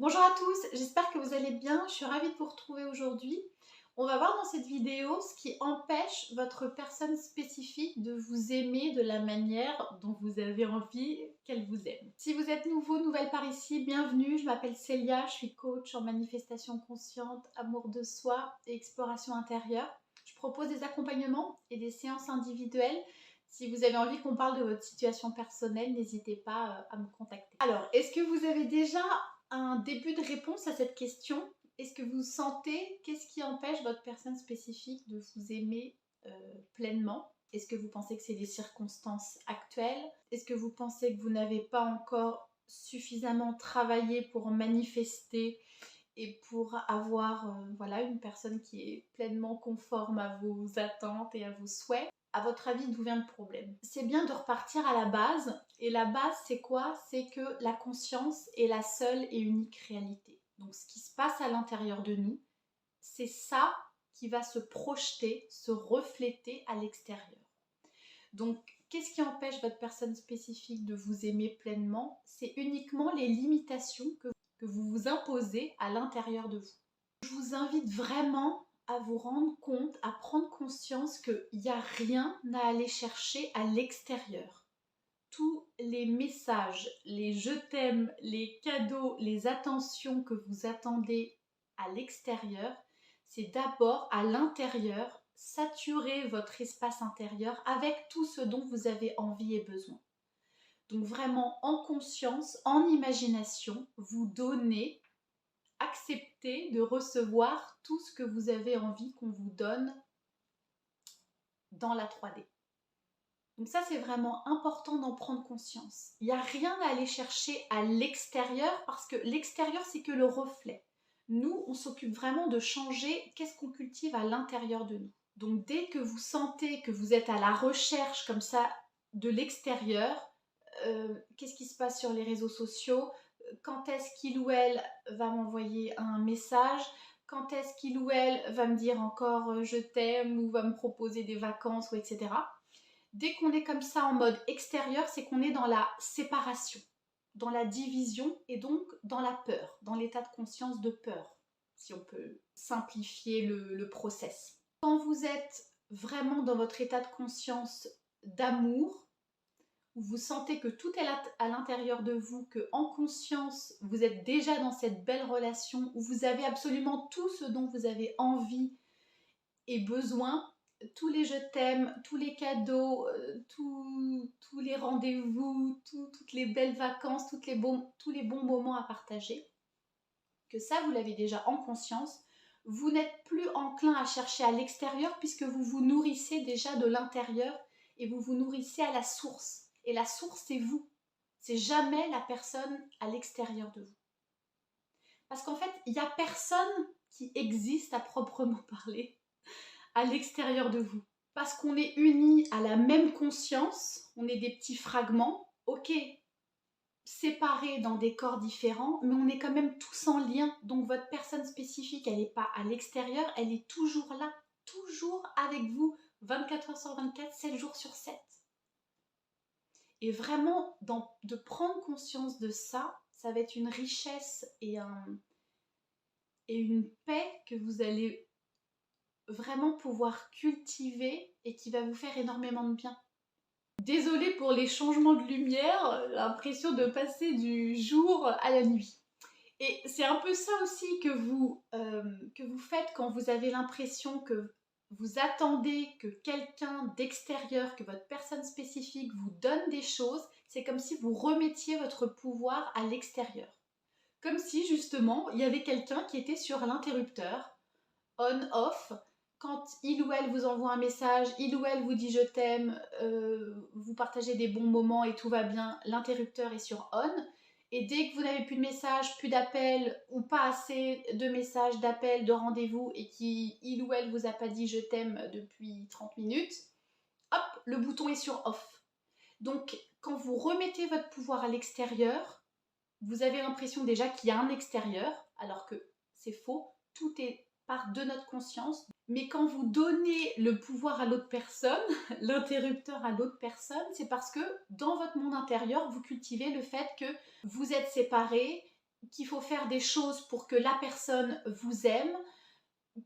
Bonjour à tous, j'espère que vous allez bien, je suis ravie de vous retrouver aujourd'hui. On va voir dans cette vidéo ce qui empêche votre personne spécifique de vous aimer de la manière dont vous avez envie qu'elle vous aime. Si vous êtes nouveau, nouvelle par ici, bienvenue, je m'appelle Célia, je suis coach en manifestation consciente, amour de soi et exploration intérieure. Je propose des accompagnements et des séances individuelles. Si vous avez envie qu'on parle de votre situation personnelle, n'hésitez pas à me contacter. Alors, est-ce que vous avez déjà un début de réponse à cette question? Est-ce que vous sentez, qu'est-ce qui empêche votre personne spécifique de vous aimer pleinement? Est-ce que vous pensez que c'est des circonstances actuelles? Est-ce que vous pensez que vous n'avez pas encore suffisamment travaillé pour manifester et pour avoir voilà, une personne qui est pleinement conforme à vos attentes et à vos souhaits? À votre avis, d'où vient le problème? C'est bien de repartir à la base. Et la base, c'est quoi? C'est que la conscience est la seule et unique réalité. Donc ce qui se passe à l'intérieur de nous, c'est ça qui va se projeter, se refléter à l'extérieur. Donc qu'est-ce qui empêche votre personne spécifique de vous aimer pleinement? C'est uniquement les limitations que vous vous imposez à l'intérieur de vous. Je vous invite vraiment à vous rendre compte, à prendre conscience qu'il n'y a rien à aller chercher à l'extérieur. Tous les messages, les je t'aime, les cadeaux, les attentions que vous attendez à l'extérieur, c'est d'abord à l'intérieur, saturer votre espace intérieur avec tout ce dont vous avez envie et besoin. Donc vraiment en conscience, en imagination, vous donnez, acceptez de recevoir tout ce que vous avez envie qu'on vous donne dans la 3D. Donc ça, c'est vraiment important d'en prendre conscience. Il n'y a rien à aller chercher à l'extérieur parce que l'extérieur, c'est que le reflet. Nous, on s'occupe vraiment de changer qu'est-ce qu'on cultive à l'intérieur de nous. Donc dès que vous sentez que vous êtes à la recherche comme ça de l'extérieur, qu'est-ce qui se passe sur les réseaux sociaux? Quand est-ce qu'il ou elle va m'envoyer un message? Quand est-ce qu'il ou elle va me dire encore je t'aime ou va me proposer des vacances ou etc. Dès qu'on est comme ça en mode extérieur, c'est qu'on est dans la séparation, dans la division et donc dans la peur, dans l'état de conscience de peur, si on peut simplifier le process. Quand vous êtes vraiment dans votre état de conscience d'amour, où vous sentez que tout est à l'intérieur de vous, que en conscience, vous êtes déjà dans cette belle relation, où vous avez absolument tout ce dont vous avez envie et besoin, tous les je t'aime, tous les cadeaux, tous les rendez-vous, toutes les belles vacances, tous les bons moments à partager, que ça vous l'avez déjà en conscience, vous n'êtes plus enclin à chercher à l'extérieur puisque vous vous nourrissez déjà de l'intérieur et vous vous nourrissez à la source. Et la source, c'est vous. C'est jamais la personne à l'extérieur de vous. Parce qu'en fait, il n'y a personne qui existe à proprement parler à l'extérieur de vous. Parce qu'on est unis à la même conscience, on est des petits fragments, ok, séparés dans des corps différents, mais on est quand même tous en lien. Donc votre personne spécifique, elle n'est pas à l'extérieur, elle est toujours là, toujours avec vous, 24 heures sur 24, 7 jours sur 7. Et vraiment, de prendre conscience de ça, ça va être une richesse et une paix que vous allez vraiment pouvoir cultiver et qui va vous faire énormément de bien. Désolée pour les changements de lumière, l'impression de passer du jour à la nuit. Et c'est un peu ça aussi que vous faites quand vous avez l'impression que vous attendez que quelqu'un d'extérieur, que votre personne spécifique vous donne des choses. C'est comme si vous remettiez votre pouvoir à l'extérieur. Comme si justement il y avait quelqu'un qui était sur l'interrupteur, on-off. Quand il ou elle vous envoie un message, il ou elle vous dit je t'aime, vous partagez des bons moments et tout va bien, l'interrupteur est sur on. Et dès que vous n'avez plus de messages, plus d'appels ou pas assez de messages, d'appels, de rendez-vous et qu'il ou elle vous a pas dit je t'aime depuis 30 minutes, hop, le bouton est sur off. Donc quand vous remettez votre pouvoir à l'extérieur, vous avez l'impression déjà qu'il y a un extérieur, alors que c'est faux, tout est part de notre conscience. Mais quand vous donnez le pouvoir à l'autre personne, l'interrupteur à l'autre personne, c'est parce que dans votre monde intérieur, vous cultivez le fait que vous êtes séparés, qu'il faut faire des choses pour que la personne vous aime,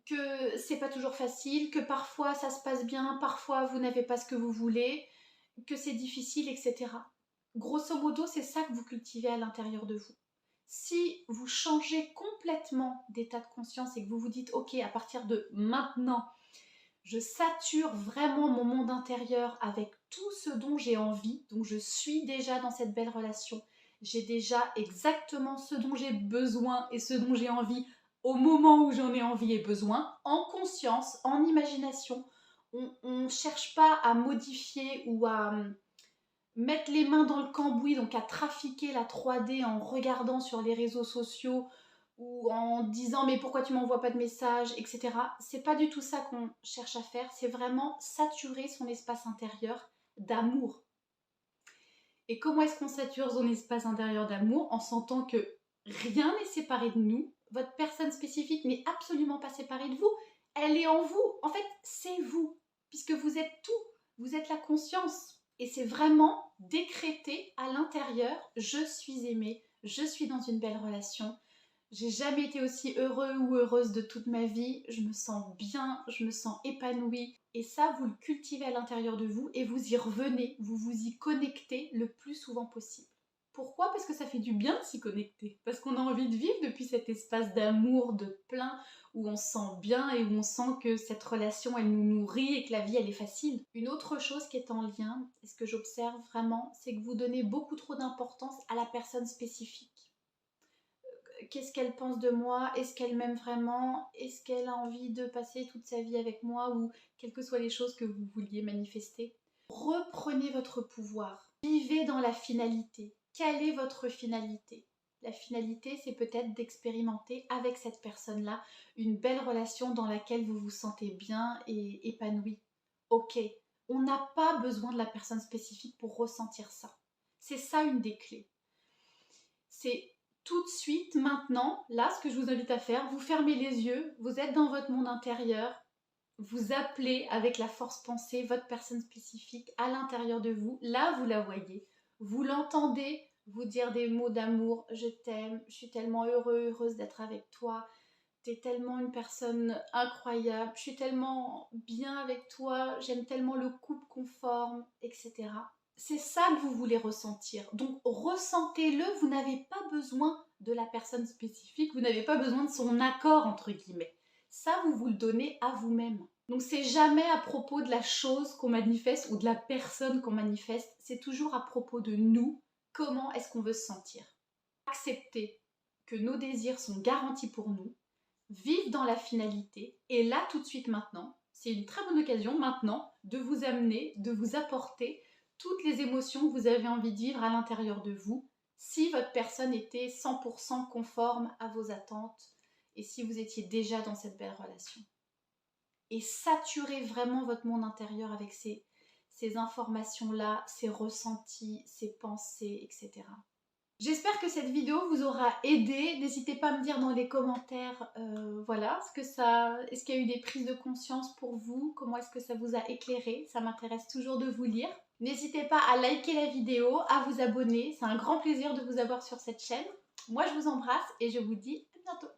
que c'est pas toujours facile, que parfois ça se passe bien, parfois vous n'avez pas ce que vous voulez, que c'est difficile, etc. Grosso modo, c'est ça que vous cultivez à l'intérieur de vous. Si vous changez complètement d'état de conscience et que vous vous dites, ok, à partir de maintenant, je sature vraiment mon monde intérieur avec tout ce dont j'ai envie, donc je suis déjà dans cette belle relation, j'ai déjà exactement ce dont j'ai besoin et ce dont j'ai envie au moment où j'en ai envie et besoin, en conscience, en imagination. On ne cherche pas à modifier ou à mettre les mains dans le cambouis, donc à trafiquer la 3D en regardant sur les réseaux sociaux ou en disant mais pourquoi tu m'envoies pas de messages, etc. C'est pas du tout ça qu'on cherche à faire, c'est vraiment saturer son espace intérieur d'amour. Et comment est-ce qu'on sature son espace intérieur d'amour? En sentant que rien n'est séparé de nous, votre personne spécifique n'est absolument pas séparée de vous, elle est en vous, en fait c'est vous, puisque vous êtes tout, vous êtes la conscience. Et c'est vraiment décréter à l'intérieur, je suis aimée, je suis dans une belle relation, j'ai jamais été aussi heureux ou heureuse de toute ma vie, je me sens bien, je me sens épanouie. Et ça, vous le cultivez à l'intérieur de vous et vous y revenez, vous vous y connectez le plus souvent possible. Pourquoi? Parce que ça fait du bien de s'y connecter. Parce qu'on a envie de vivre depuis cet espace d'amour, de plein, où on se sent bien et où on sent que cette relation, elle nous nourrit et que la vie, elle est facile. Une autre chose qui est en lien, et ce que j'observe vraiment, c'est que vous donnez beaucoup trop d'importance à la personne spécifique. Qu'est-ce qu'elle pense de moi? Est-ce qu'elle m'aime vraiment? Est-ce qu'elle a envie de passer toute sa vie avec moi? Ou quelles que soient les choses que vous vouliez manifester. Reprenez votre pouvoir. Vivez dans la finalité. Quelle est votre finalité? La finalité, c'est peut-être d'expérimenter avec cette personne-là une belle relation dans laquelle vous vous sentez bien et épanoui. Ok, on n'a pas besoin de la personne spécifique pour ressentir ça. C'est ça une des clés. C'est tout de suite, maintenant, là, ce que je vous invite à faire, vous fermez les yeux, vous êtes dans votre monde intérieur, vous appelez avec la force pensée votre personne spécifique à l'intérieur de vous, là vous la voyez, vous l'entendez vous dire des mots d'amour, je t'aime, je suis tellement heureuse d'être avec toi, t'es tellement une personne incroyable, je suis tellement bien avec toi, j'aime tellement le couple qu'on forme, etc. C'est ça que vous voulez ressentir. Donc ressentez-le, vous n'avez pas besoin de la personne spécifique, vous n'avez pas besoin de son accord entre guillemets. Ça, vous le donnez à vous-même. Donc c'est jamais à propos de la chose qu'on manifeste ou de la personne qu'on manifeste, c'est toujours à propos de nous. Comment est-ce qu'on veut se sentir? Accepter que nos désirs sont garantis pour nous, vivre dans la finalité, et là tout de suite maintenant, c'est une très bonne occasion maintenant de vous amener, de vous apporter toutes les émotions que vous avez envie de vivre à l'intérieur de vous, si votre personne était 100% conforme à vos attentes et si vous étiez déjà dans cette belle relation. Et saturez vraiment votre monde intérieur avec ces informations-là, ces ressentis, ces pensées, etc. J'espère que cette vidéo vous aura aidé. N'hésitez pas à me dire dans les commentaires, voilà, est-ce qu'il y a eu des prises de conscience pour vous? Comment est-ce que ça vous a éclairé? Ça m'intéresse toujours de vous lire. N'hésitez pas à liker la vidéo, à vous abonner. C'est un grand plaisir de vous avoir sur cette chaîne. Moi, je vous embrasse et je vous dis à bientôt.